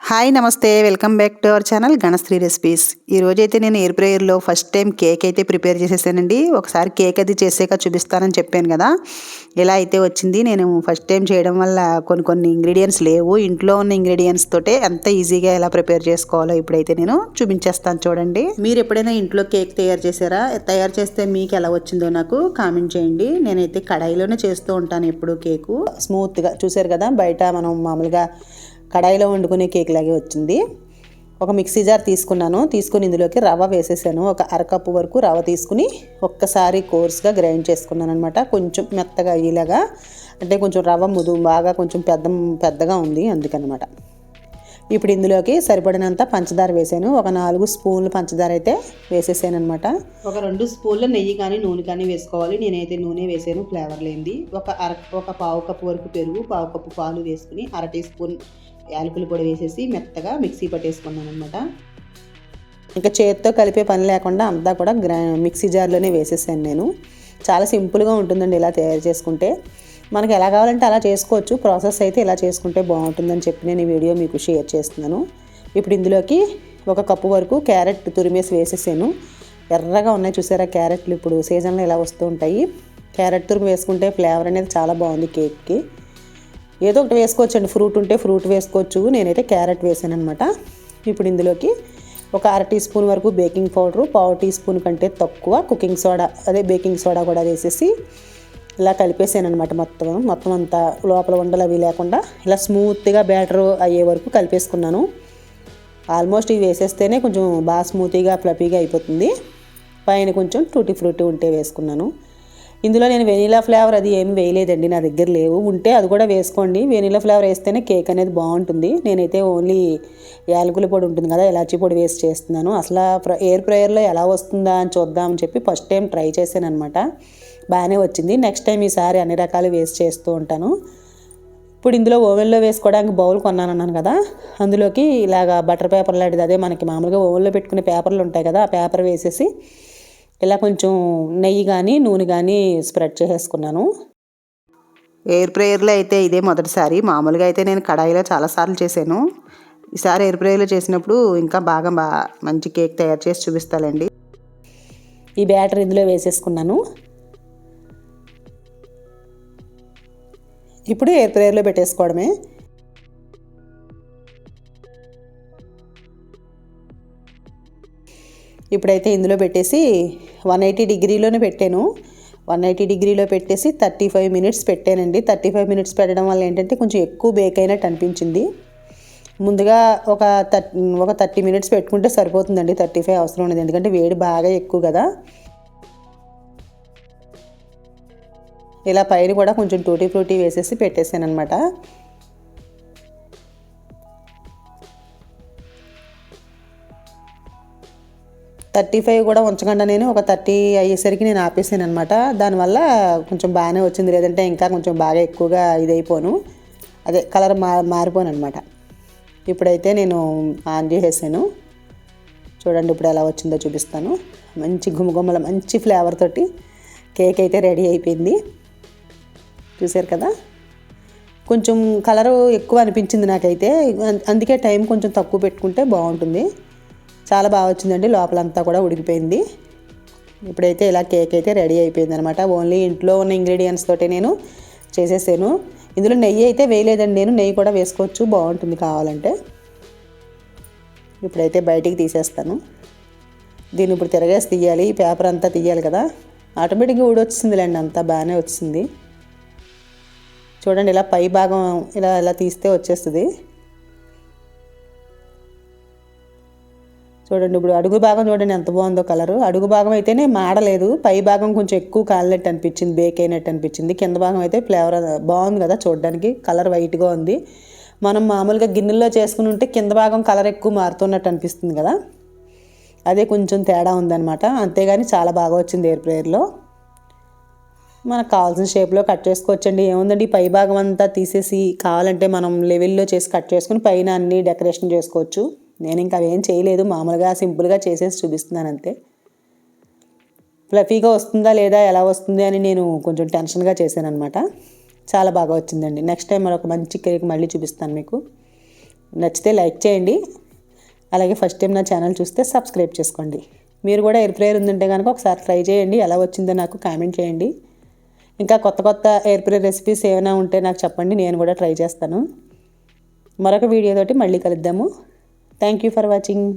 Hi నమస్తే welcome back to our channel Ganasri recipes. ఈరోజైతే నేను ఎయిర్ ఫ్రైయర్లో ఫస్ట్ టైం కేక్ అయితే ప్రిపేర్ చేసేసానండి. ఒకసారి కేక్ అది చేసాక చూపిస్తానని చెప్పాను కదా, ఇలా అయితే వచ్చింది. నేను ఫస్ట్ టైం చేయడం వల్ల కొన్ని ఇంగ్రీడియంట్స్ లేవు, ఇంట్లో ఉన్న ఇంగ్రీడియంట్స్ తోటే ఎంత ఈజీగా ఎలా ప్రిపేర్ చేసుకోవాలో ఇప్పుడైతే నేను చూపించేస్తాను చూడండి. మీరు ఎప్పుడైనా ఇంట్లో కేక్ తయారు చేశారా? తయారు చేస్తే మీకు ఎలా వచ్చిందో నాకు కామెంట్ చేయండి. నేనైతే కడాయిలోనే చేస్తూ ఉంటాను ఎప్పుడు. కేకు స్మూత్గా చూసారు కదా, బయట మనం మామూలుగా కడాయిలో వండుకునే కేక్ లాగే వచ్చింది. ఒక మిక్సీ జార్ తీసుకుని ఇందులోకి రవ్వ వేసేసాను. ఒక అరకప్పు వరకు రవ్వ తీసుకుని ఒక్కసారి కోర్స్గా గ్రైండ్ చేసుకున్నాను అనమాట. కొంచెం మెత్తగా అయ్యేలాగా, అంటే కొంచెం రవ్వ బాగా కొంచెం పెద్దగా ఉంది అందుకనమాట. ఇప్పుడు ఇందులోకి సరిపడినంత పంచదార వేసాను. ఒక 4 స్పూన్లు పంచదార అయితే వేసేసాను అనమాట. ఒక 2 స్పూన్ల నెయ్యి కానీ నూనె కానీ వేసుకోవాలి. నేనైతే నూనె వేసాను, ఫ్లేవర్ లేనిది. ఒక పావు కప్పు వరకు పెరుగు, పావు కప్పు పాలు వేసుకుని 1/2 టీ స్పూన్ యాలకుల పొడి వేసేసి మెత్తగా మిక్సీ పట్టేసుకున్నాను అనమాట. ఇంకా చేతితో కలిపే పని లేకుండా అంతా కూడా మిక్సీ జార్లోనే వేసేసాను నేను. చాలా సింపుల్గా ఉంటుందండి ఇలా తయారు చేసుకుంటే. మనకి ఎలా కావాలంటే అలా చేసుకోవచ్చు. ప్రాసెస్ అయితే ఇలా చేసుకుంటే బాగుంటుందని చెప్పి నేను ఈ వీడియో మీకు షేర్ చేస్తున్నాను. ఇప్పుడు ఇందులోకి 1 కప్పు వరకు క్యారెట్ తురిమేసి వేసేసాను. ఎర్రగా ఉన్నాయి చూసారా క్యారెట్లు, ఇప్పుడు సీజన్లో ఇలా వస్తూ ఉంటాయి. క్యారెట్ తురిమి వేసుకుంటే ఫ్లేవర్ అనేది చాలా బాగుంది కేక్కి. ఏదో ఒకటి వేసుకోవచ్చండి, ఫ్రూట్ ఉంటే ఫ్రూట్ వేసుకోవచ్చు. నేనైతే క్యారెట్ వేసాను అనమాట. ఇప్పుడు ఇందులోకి ఒక 1/2 టీ స్పూన్ వరకు బేకింగ్ పౌడరు, పావు టీ స్పూన్ కంటే తక్కువ కుకింగ్ సోడా, అదే బేకింగ్ సోడా కూడా వేసేసి ఇలా కలిపేసాను అనమాట. మొత్తం అంతా లోపల ఉండలు అవి లేకుండా ఇలా స్మూత్గా బ్యాటర్ అయ్యే వరకు కలిపేసుకున్నాను. ఆల్మోస్ట్ ఇవి వేసేస్తేనే కొంచెం బాగా స్మూత్గా ఫ్లఫీగా అయిపోతుంది. పైన కొంచెం టూటీ ఫ్రూటీ ఉంటే వేసుకున్నాను. ఇందులో నేను వెనీలా ఫ్లేవర్ అది ఏమి వేయలేదండి, నా దగ్గర లేవు. ఉంటే అది కూడా వేసుకోండి. వెనీలా ఫ్లేవర్ వేస్తేనే కేక్ అనేది బాగుంటుంది. నేనైతే ఓన్లీ యాలకుల పొడి ఉంటుంది కదా, ఇలాచీ పొడి వేసి చేస్తున్నాను. అసలు ఎయిర్ ఫ్రైయర్లో ఎలా వస్తుందా అని చూద్దామని చెప్పి ఫస్ట్ టైం ట్రై చేశాను అనమాట. బాగానే వచ్చింది. నెక్స్ట్ టైం ఈసారి అన్ని రకాలు వేసి చేస్తూ ఉంటాను. ఇప్పుడు ఇందులో ఓవెన్లో వేసుకోవడానికి బౌల్ కొన్నాను కదా, అందులోకి ఇలాగా బటర్ పేపర్ లాంటిది, అదే మనకి మామూలుగా ఓవెన్లో పెట్టుకునే పేపర్లు ఉంటాయి కదా, ఆ పేపర్ వేసేసి ఇలా కొంచెం నెయ్యి కానీ నూనె కానీ స్ప్రెడ్ చేసేసుకున్నాను. ఎయిర్ ఫ్రైయర్లో అయితే ఇదే మొదటిసారి. మామూలుగా అయితే నేను కడాయిలో చాలాసార్లు చేశాను. ఈసారి ఎయిర్ ఫ్రైయర్లో చేసినప్పుడు ఇంకా బాగా మంచి కేక్ తయారు చేసి చూపిస్తానండి. ఈ బ్యాటర్ ఇందులో వేసేసుకున్నాను. ఇప్పుడు ఎయిర్ ఫ్రైయర్లో పెట్టేసుకోవడమే. ఇప్పుడైతే ఇందులో పెట్టేసి 180 డిగ్రీలోనే పెట్టాను. 180 డిగ్రీలో పెట్టేసి 35 మినిట్స్ పెట్టానండి. 35 మినిట్స్ పెట్టడం వల్ల ఏంటంటే కొంచెం ఎక్కువ బేక్ అయినట్టు అనిపించింది. ముందుగా ఒక 30 మినిట్స్ పెట్టుకుంటే సరిపోతుందండి. 35 అవసరం ఉండదు, ఎందుకంటే వేడి బాగా ఎక్కువ కదా. ఇలా పైన కూడా కొంచెం టూటీ ఫ్రూటీ వేసేసి పెట్టేసాను అనమాట. కూడా ఉంచకుండా నేను ఒక 30 అయ్యేసరికి నేను ఆపేసాను అనమాట. దానివల్ల కొంచెం బాగానే వచ్చింది. లేదంటే ఇంకా కొంచెం బాగా ఎక్కువగా ఇదైపోను, అదే కలర్ మారిపోను అనమాట. ఇప్పుడైతే నేను ఆన్ చేసేసాను. చూడండి ఇప్పుడు ఎలా వచ్చిందో చూపిస్తాను. మంచి గుమగుమల మంచి ఫ్లేవర్ తోటి కేక్ అయితే రెడీ అయిపోయింది. చూసారు కదా, కొంచెం కలరు ఎక్కువ అనిపించింది నాకైతే, అందుకే టైం కొంచెం తక్కువ పెట్టుకుంటే బాగుంటుంది. చాలా బాగా వచ్చిందండి, లోపలంతా కూడా ఉడికిపోయింది. ఇప్పుడైతే ఇలా కేక్ అయితే రెడీ అయిపోయింది అనమాట. ఓన్లీ ఇంట్లో ఉన్న ఇంగ్రీడియంట్స్ తోటే నేను చేసేసాను. ఇందులో నెయ్యి అయితే వేయలేదండి, నేను నెయ్యి కూడా వేసుకోవచ్చు, బాగుంటుంది కావాలంటే. ఇప్పుడైతే బయటికి తీసేస్తాను. దీన్ని ఇప్పుడు తిరగేసి తీయాలి, పేపర్ అంతా తీయాలి కదా. ఆటోమేటిక్గా ఊడొచ్చిందిలేండి, అంతా బాగానే వచ్చింది. చూడండి ఇలా పై భాగం ఇలా తీస్తే వచ్చేస్తుంది. చూడండి ఇప్పుడు అడుగు భాగం చూడండి ఎంత బాగుందో కలరు. అడుగు భాగం అయితేనే మాడలేదు, పై భాగం కొంచెం ఎక్కువ కాలినట్టు అనిపించింది, బేక్ అయినట్టు అనిపించింది. కింద భాగం అయితే ఫ్లేవర్ బాగుంది కదా, చూడడానికి కలర్ వైట్గా ఉంది. మనం మామూలుగా గిన్నెల్లో చేసుకుని ఉంటే కింద భాగం కలర్ ఎక్కువ మారుతున్నట్టు అనిపిస్తుంది కదా, అదే కొంచెం తేడా ఉందన్నమాట. అంతేగాని చాలా బాగా వచ్చింది ఎయిర్ ఫ్రైయర్లో. మనకు కావాల్సిన షేప్లో కట్ చేసుకోవచ్చండి. ఏముందండి, పై భాగం అంతా తీసేసి కావాలంటే మనం లెవెల్లో చేసి కట్ చేసుకుని పైన అన్ని డెకరేషన్ చేసుకోవచ్చు. నేను ఇంకా అవేం చేయలేదు, మామూలుగా సింపుల్గా చేసేసి చూపిస్తున్నాను అంతే. ఫ్లఫీగా వస్తుందా లేదా, ఎలా వస్తుంది అని నేను కొంచెం టెన్షన్గా చేశాను అనమాట. చాలా బాగా వచ్చిందండి. నెక్స్ట్ టైం మరొక మంచి కేక్ మళ్ళీ చూపిస్తాను మీకు. నచ్చితే లైక్ చేయండి. అలాగే ఫస్ట్ టైం నా ఛానల్ చూస్తే సబ్స్క్రైబ్ చేసుకోండి. మీరు కూడా ఎయిర్ ఫ్రైయర్ ఉందంటే కనుక ఒకసారి ట్రై చేయండి. ఎలా వచ్చిందో నాకు కామెంట్ చేయండి. ఇంకా కొత్త కొత్త ఎయిర్ ఫ్రైయర్ రెసిపీస్ ఏమైనా ఉంటే నాకు చెప్పండి, నేను కూడా ట్రై చేస్తాను. మరొక వీడియోతోటి మళ్ళీ కలుద్దాము. Thank you for watching.